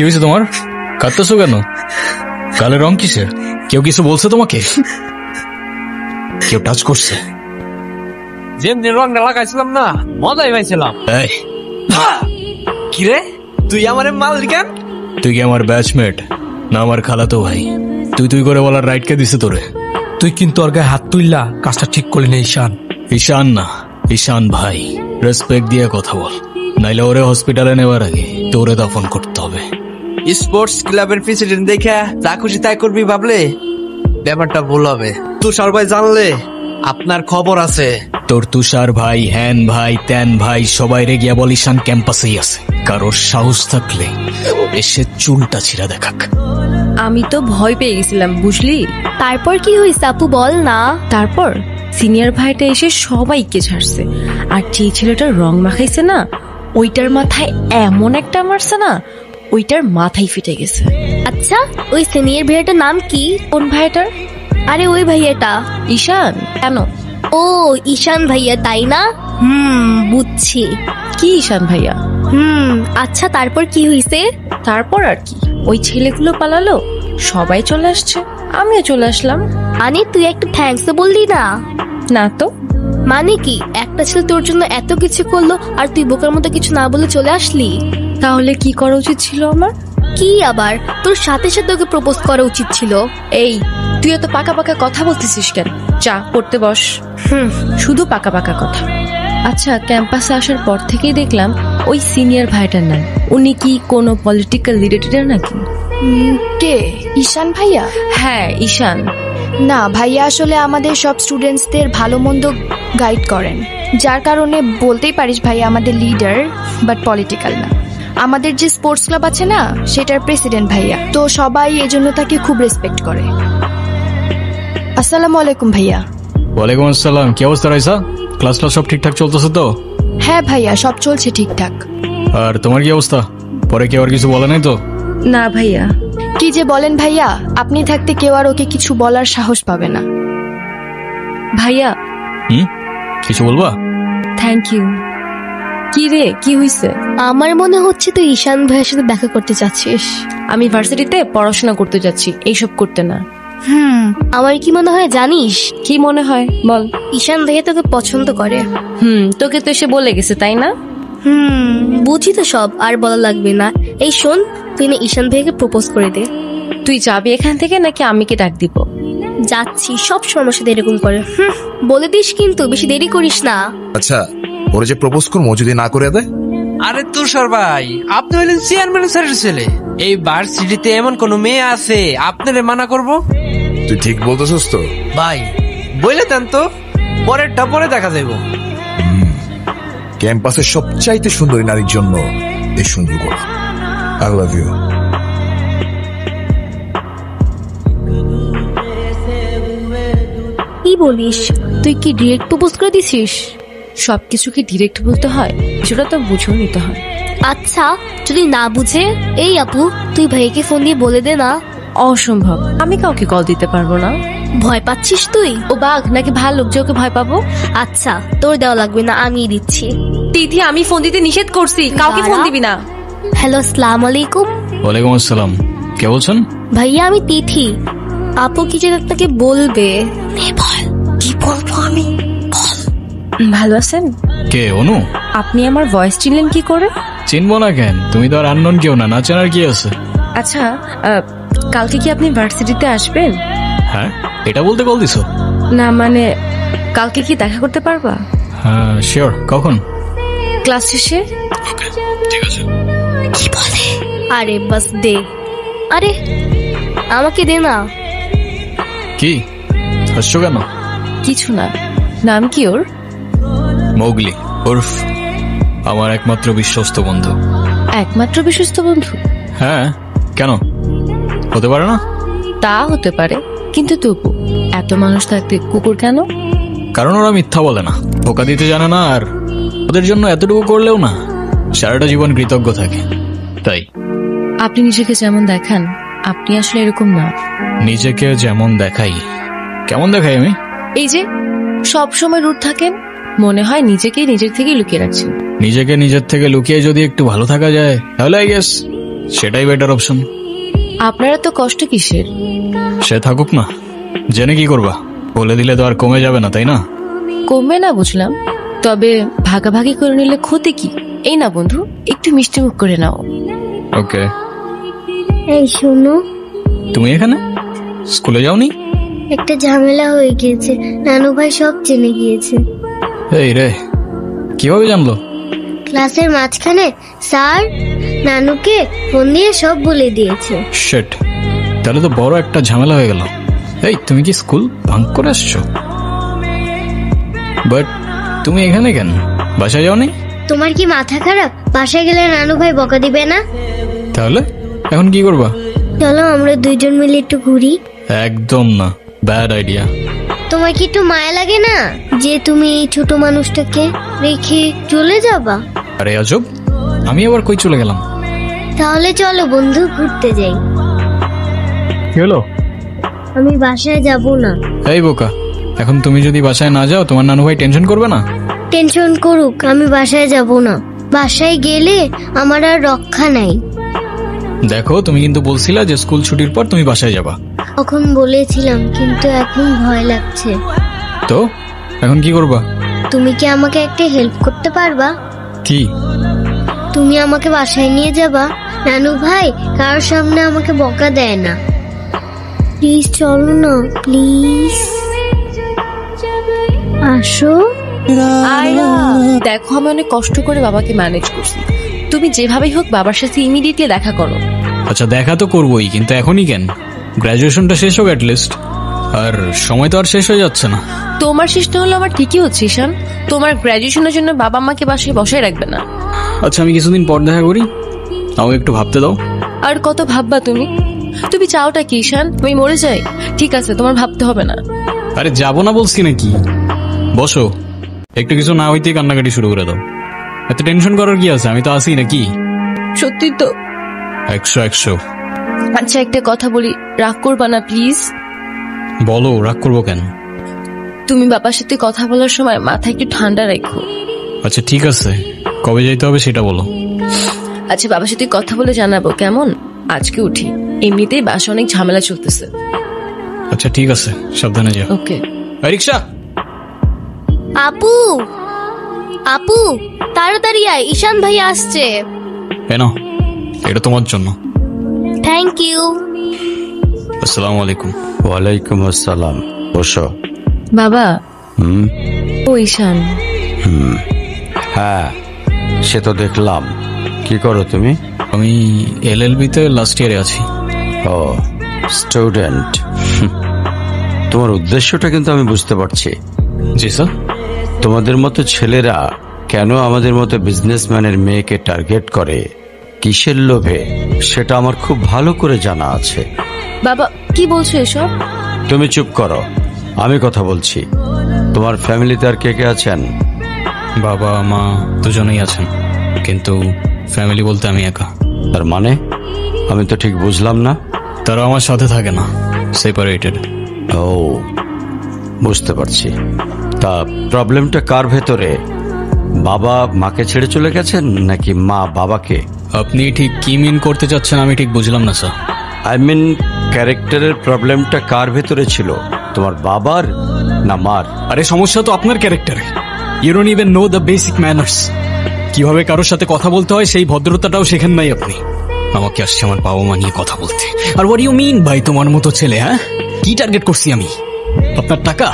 কি হয়েছে তোমার? কাঁদতেছো কেন? গালে রং কিসের? কেউ কিছু বলছে তোমাকে? কেউ টাচ করছে? যেমনি রংটা লাগাইছিলাম না, মজাই পাইছিলাম। কিরে, তুই আমার মাল কেন? তুই কি আমার ব্যাচমেট না আমার খালাতো ভাই? তুই করে বলার রাইট কে দিছে তোরে? তুই কিন্তু ওর গায়ে হাত তুললা, কাজটা ঠিক করলি না ঈশান। ঈশান না, ঈশান ভাই। রেসপেক্ট দিয়ে কথা বল, নাইলে ওরে হসপিটালে নেওয়ার আগে তোরে দাফন করতে হবে। স্পোর্টস ক্লাবের প্রেসিডেন্ট দেখে যা খুশি তাই করবি ভাবলে ব্যাপারটা ভুল হবে। তুষার ভাই জানলে আপনার খবর আছে। তোর তুষার ভাই, হ্যান ভাই, ত্যান ভাই সবাই রে গিয়া বল ঈশান ক্যাম্পাসেই আছে। কারোর সাহস থাকলে এসে চুলটা ছিঁড়া দেখাক। আমি তো ভয় পেয়ে গেছিলাম, বুঝলি? তারপর কি হয়েছে আপু, বল না। তারপর সিনিয়র ভাইটা এসে সবাইকে ছাড়ছে, আর যে ছেলেটা রং মাখাইছে না, ওইটার মাথায় এমন একটা মারছে না, ওইটার মাথায় ফিটে গেছে। আচ্ছা, ওই সিনিয়র ভাইয়াটার নাম কি? কোন ভাইটার? আরে ওই ভাইয়াটা। ঈশান? কেন? ও ঈশান ভাইয়া, তাই না? বুঝছি। কি ঈশান ভাইয়া? আচ্ছা, তারপর কি হয়েছে? তারপর আর কি, ওই ছেলেগুলো পালালো, সবাই চলে আসছে, আমিও চলে আসলাম। মানে তুই একটু থ্যাঙ্কস তো বললি না? না তো। মানে কি, একটা ছেলে তোর জন্য এত কিছু করলো আর তুই বোকার মতো কিছু না বলে চলে আসলি? তাহলে কি করা উচিত ছিল আমার? কি আবার, তোর সাথে সাথে ওকে প্রপোজ করা উচিত ছিল। এই, তুই এত পাকা পাকা কথা বলতেছিস কেন? চা পড়তে বস। শুধু পাকা পাকা কথা। আচ্ছা, ক্যাম্পাসে আসার পর থেকেই দেখলাম ওই সিনিয়র ভাইটার নাম। উনি কি কোনো পলিটিক্যাল রিলেটেড নাকি? কে? ঈশান ভাইয়া? হ্যাঁ, ঈশান। না ভাইয়া, আসলে আমাদের সব স্টুডেন্টসদের ভালো মন্দ গাইড করেন, যার কারণে বলতেই পারিস ভাইয়া আমাদের লিডার, বাট পলিটিক্যাল না। আমাদের যে স্পোর্টস ক্লাব আছে না, সেটার প্রেসিডেন্ট ভাইয়া, তো সবাই এজন্য তাকে খুব রেসপেক্ট করে। আসসালামু আলাইকুম ভাইয়া। ওয়ালাইকুম আসসালাম। কি অবস্থা রাইসা? ক্লাস সব ঠিকঠাক চলতেছে তো? হ্যাঁ ভাইয়া, সব চলছে ঠিকঠাক। আর তোমার কি অবস্থা? পরে কেউ আর কিছু বলে নাই তো? না ভাইয়া। কি যে বলেন ভাইয়া, আপনি থাকতে কেউ আর ওকে কিছু বলার সাহস পাবে না। ভাইয়া। কিছু বলবা? Thank you. কি রে, কি হইছে? আমার মনে হচ্ছে তুই ঈশান ভাইয়ের সাথে দেখা করতে চাচ্ছিস। আমি ভার্সিটিতে পড়াশোনা করতে যাচ্ছি, এইসব করতে না। আমার কি মনে হয় জানিস? কি মনে হয় বল। ঈশান ভাইয়া তোকে পছন্দ করে। তোকে তো এসে বলে গেছে, তাই না? বুঝি তো সব, আর বলা লাগবে না। এই শোন, তুই না ঈশান ভাইয়াকে প্রপোজ করে দে। তুই যাবি এখান থেকে নাকি আমি কি ডাক দিব? যাচ্ছি, সব সময় সাথে এরকম করে। বলে দিস কিন্তু, বেশি দেরি করিস না। আচ্ছা, ওরা যে প্রপোজ করবো যদি না করে দেয়? আরে তুষার ভাই, আপনি হলেন চেয়ারম্যান স্যারের ছেলে। এই ভার্সিটিতে এমন কোন মেয়ে আছে আপনারে মানা করব? তুই ঠিক বলতেছিস তো? ভাই বলে দেন তো, পরেরটা পরে দেখা যাইব। ক্যাম্পাসের সবচাইতে সুন্দরী নারীর জন্য এই সুন্দর করা। I love you. কি বলিস? তুই কি ডিরেক্ট প্রপোজ করে দিছিস? সবকিছু কি ডিরেক্ট বলতে হয়? সেটা তো বুঝেও নিতে হয়। আচ্ছা, যদি না বুঝে? এই আপু, তুই ভাইকে ফোন দিয়ে বলে দে না। অসম্ভব, আমি কাউকে কল দিতে পারবো না। ভয় পাচ্ছিস তুই? ও বাঘ নাকি ভালুক যে ওকে ভয় পাবো? আচ্ছা, তোর দেওয়া লাগবে না, আমি দিচ্ছি। তিথি, আমি ফোন দিতে নিষেধ করছি, কাউকে ফোন দিবি না। হ্যালো, আসসালামু আলাইকুম। ওয়ালাইকুম আসসালাম। কে বলছেন? ভাইয়া, আমি তিথি। আপু কি যেন আপনাকে বলবে। বল। কি বলবো আমি? ভালো আছেন? কে? অনু? আপনি আমার ভয়েস চিনলেন কি করে? চিনবো না কেন? তুমি তো আর আননোন কেউ না, না চেনার কি আছে? আচ্ছা, কালকে কি আপনি ভার্সিটিতে আসবেন? হ্যাঁ, এটা বলতে কল দিছো? না মানে, কালকে কি দেখা করতে পারবা? হ্যাঁ শিওর। কখন? ক্লাস শেষে। ঠিক আছে। কি বলে? আরে বাস দে। আরে আমাকে দে না। কি হাসছো কেন? কিছু না। নাম কি ওর? মোগলি, উর্ফ আমার একমাত্র বিশ্বস্ত বন্ধু। একমাত্র বিশ্বস্ত বন্ধু? হ্যাঁ, কেন হতে পারে না? তা হতে পারে, কিন্তু তবু এত মানুষ থাকতে কুকুর কেন? কারণ ওরা মিথ্যা বলে না, ধোকা দিতে জানে না, আর ওদের জন্য এতটুকু করলেও না সারাটা জীবন কৃতজ্ঞ থাকে। তাই আপনি নিজেকে যেমন দেখান, আপনি আসলে এরকম না। নিজেকে যেমন দেখাই? কেমন দেখাই আমি? এই যে সব সময় রুট থাকেন, মনে হয় নিজেকেই নিজের থেকে লুকিয়ে রাখছেন। নিজেকে নিজের থেকে লুকিয়ে যদি একটু ভালো থাকা যায় তাহলে আই গেস সেটাই বেটার অপশন। আপনারা তো কষ্ট কিসের? সে থাকুক না, জেনে কি করবা? বলে দিলে তো আর কমে যাবে না, তাই না? কমবে না বুঝলাম, তবে ভাগাভাগি করে নিলে ক্ষতি কি? এই না বন্ধু, একটু মিষ্টি মুখ করে নাও। ওকে। এই শোনো, তুমি এখানে স্কুলে যাওনি? একটা ঝামেলা হয়ে গিয়েছে, নানু ভাই সব জেনে গিয়েছে। এই রে, কিভাবে জানলো? ক্লাসের মাঝখানে স্যার নানুকে ফোন দিয়ে সব বলে দিয়েছে। শিট, তাহলে তো বড় একটা ঝামেলা হয়ে গেল। এই, তুমি কি স্কুল ভাঙ করে আসছো? বাট তুমি এখানে কেন? বাসায় যাওনি? তোমার কি মাথা খারাপ? বাসায় গেলে নানু ভাই বকা দিবে না? তাহলে এখন কি করবা? চলো আমরা দুইজন মিলে একটু ঘুরি। একদম না, ব্যাড আইডিয়া। তোমার কি একটু মায়া লাগে না যে তুমি এই ছোট মানুষটাকে রেখে চলে যাবা? আরে আজব, আমি আবার কই চলে গেলাম? তাহলে চলো বন্ধু, ঘুরতে যাই। কি হলো? আমি বাসায় যাব না। এই বোকা, এখন তুমি যদি বাসায় না যাও তোমার নানু ভাই টেনশন করবে না? টেনশন করুক, আমি বাসায় যাব না। বাসায় গেলে আমার আর রক্ষা নাই। দেখো, তুমি কিন্তু বলছিলা যে স্কুল ছুটির পর তুমি বাসায় যাবা। তখন বলেছিলাম, কিন্তু এখন ভয় লাগছে। তো এখন কি করবা? তুমি কি আমাকে একটা হেল্প করতে পারবা? কি? তুমি আমাকে বাসায় নিয়ে যাবা? নানু ভাই কারোর সামনে আমাকে বকা দেয় না। প্লিজ চলো না, প্লিজ আসো। আয়রা, দেখো আমি অনেক কষ্ট করে বাবাকে ম্যানেজ করছি, তুমি যেভাবেই হোক বাবার সাথে ইমিডিয়েটলি দেখা করো। আচ্ছা, দেখা তো করবোই, কিন্তু এখনই কেন? গ্রাজুয়েশনটা শেষ হোক অ্যাটলিস্ট। আর সময় তো আর শেষ হয়ে যাচ্ছে না। তোমার শেষটা হলো আমার ঠিকই হচ্ছে ঈশান, তোমার গ্র্যাজুয়েশনের জন্য বাবা মাকে বাসায় বসায় রাখবে না। আচ্ছা, আমি কিছুদিন পর দেখা করি, আমাকে একটু ভাবতে দাও। আর কত ভাববা তুমি? তুমি চাওটা কি ঈশান? তুমি মরে যাই? ঠিক আছে, তোমার ভাবতে হবে না। আরে যাবো না বলছি নাকি? বসো, একটু কিছু না হইতেই কান্নাকাটি শুরু করে দাও। এত টেনশন করার কি আছে? আমি তো আসি নাকি? সত্যি তো? 100। আচ্ছা একটা কথা বলি, রাগ করবা না প্লিজ? বলো, রাগ করবো কেন? তুমি বাবার সাথে কথা বলার সময় মাথা একটু ঠান্ডা রাখো। আচ্ছা ঠিক আছে, কবে যাইতে হবে সেটা বলো। আচ্ছা বাবার সাথে কথা বলে জানাবো, কেমন? আজকে উঠি, এমনিতেই বাসা অনেক ঝামেলা চলতেছে। আচ্ছা ঠিক আছে, সাবধানে যাও। ওকে। রিক্সা। আপু, আপু তাড়াতাড়ি আয়, ঈশান ভাই আসছে। কেন? এটা তোমার জন্য। Thank you. আসসালামু আলাইকুম। ওয়ালাইকুম আসসালাম। বসো। বাবা। হুম। ও ঈশান। হ্যাঁ, সে তো দেখলাম। কি করো তুমি? আমি LLB তে লাস্ট ইয়ারে আছি। ও, স্টুডেন্ট। তোমার উদ্দেশ্যটা কিন্তু আমি বুঝতে পারছি। জি স্যার। তোমাদের মতো ছেলেরা কেন আমাদের মতো বিজনেসম্যানের মেয়েকে টার্গেট করে, কিসের লোভে, সেটা আমার খুব ভালো করে জানা আছে। বাবা কি বলছো এসব? তুমি চুপ করো, আমি কথা বলছি। তোমার ফ্যামিলিতে আর কে কে আছেন? বাবা মা দুজনেই আছেন, কিন্তু ফ্যামিলি বলতে আমি একা। তার মানে আমি তো ঠিক বুঝলাম না। তারা আমার সাথে থাকে না, সেপারেটেড। ও, বুঝতে পারছি। তা প্রবলেমটা কার ভেতরে? বাবা মাকে ছেড়ে চলে গেছেন নাকি মা বাবাকে? আপনি ঠিক কি মিন করতে চাচ্ছেন আমি ঠিক বুঝলাম না স্যার। আই মিন, ক্যারেক্টারের প্রবলেমটা কার ভেতরে ছিল, তোমার বাবার না মার? আরে সমস্যা তো আপনার ক্যারেক্টারে। You don't even know the basic manners. কিভাবে কারোর সাথে কথা বলতে হয় সেই ভদ্রতাটাও শেখেন নাই আপনি। আমাকে আসছে আমার বাবা মা নিয়ে কথা বলতে। আর হোয়াট ইউ মিন ভাই তোমার মতো ছেলে? হ্যাঁ, কি টার্গেট করছি আমি? আপনার টাকা?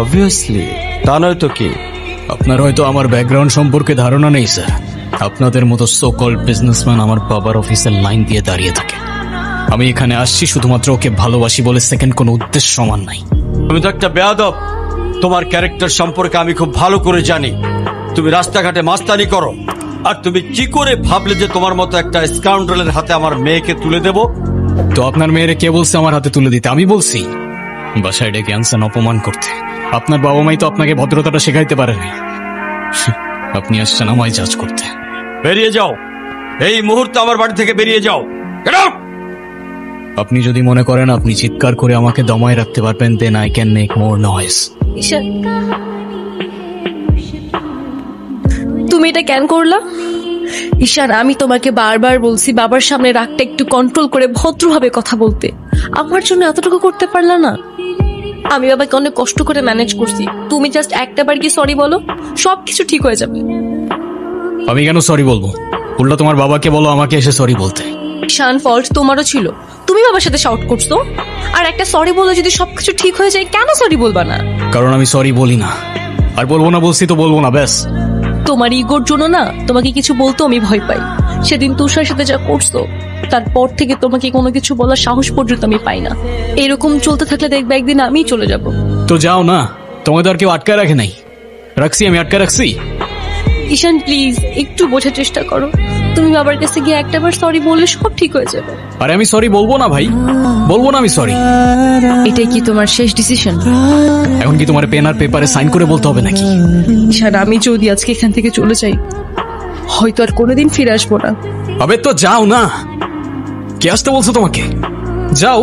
অবভিয়াসলি, তা নয় তো কি? আপনার হয়তো আমার ব্যাকগ্রাউন্ড সম্পর্কে ধারণা নেই স্যার। আপনাদের মতো সো কল্ড বিজনেসম্যান আমার বাবার অফিসের লাইন দিয়ে দাঁড়িয়ে থাকে। আমি এখানে আসছি শুধুমাত্র ওকে ভালোবাসি বলে, সেকেন্ড কোনো উদ্দেশ্য সমান নাই। তুমি তো একটা বেয়াদব। তোমার ক্যারেক্টার সম্পর্কে আমি খুব ভালো করে জানি। তুমি রাস্তাঘাটে মাস্তানি করো, আর তুমি কি করে ভাবলে যে তোমার মতো একটা স্কাউন্ডারের হাতে আমার মেয়েকে তুলে দেব? তো আপনার মেয়েরে কে বলছে আমার হাতে তুলে দিতে? আমি বলছি। বাসায় ডেকে আনছেন অপমান করতে। আপনার বাবা মাই তো আপনাকে ভদ্রতাটা শেখাইতে পারেনি। আপনি আসছেন আমায় জাজ করতে। বেরিয়ে যাও, এই মুহূর্তে আমার বাড়ি থেকে বেরিয়ে যাও। Get out! আপনি যদি মনে করেন আপনি চিৎকার করে আমাকে দমায় রাখতে পারবেন, then I can make more noise. Ishaan তুমি এটা কেন করলা? ঈশান, আমি তোমাকে বারবার বলছি বাবার সামনে রাগটা একটু কন্ট্রোল করে ভদ্রভাবে কথা বলতে। আমার জন্য এতটুকু করতে পারলা না? আমি বাবাকে অনেক কষ্ট করে ম্যানেজ করছি, তুমি জাস্ট একটাবার কি সরি বলো, সবকিছু ঠিক হয়ে যাবে। আমি কেন সরি বলবো? উল্টা তোমার বাবাকে বলো আমাকে এসে সরি বলতে। ঈশান, ফল্ট তোমারও ছিল, তুমি বাবার সাথে শাউট করছো। আর একটা সরি বলে যদি সবকিছু ঠিক হয়ে যায়, কেন সরি বলবা না? কারণ আমি সরি বলি না, আর বলবো না বলছি তো বলবো না, ব্যাস। তোমার ইগোর জন্য না তোমাকে কিছু বলতো আমি ভয় পাই। সেদিন তুষার সাথে যা করছো, তারপর থেকে তোমাকে কোনো কিছু বলার সাহস পর্যন্ত আমি পাই না। এরকম চলতে থাকলে দেখবে একদিন আমিই চলে যাব। তো যাও না, তোমাদের আর কেউ আটকায় রাখে নাই। রাখছি, আমি আটকায় রাখছি। ঈশান প্লিজ একটু বোঝার চেষ্টা করো, তুমি বাবার কাছে গিয়ে একটাবার সরি বললে সব ঠিক হয়ে যাবে। আরে আমি সরি বলবো না ভাই, বলবো না আমি সরি। এটাই কি তোমার শেষ ডিসিশন? এখন কি তোমার পেন আর পেপারে সাইন করে বলতে হবে নাকি? ঈশান, আমি যদি আজকে এখান থেকে চলে যাই, হয়তো আর কোনোদিন ফিরে আসবো না। আবে তো যাও না, কে আসতে বলছো তোমাকে? যাও।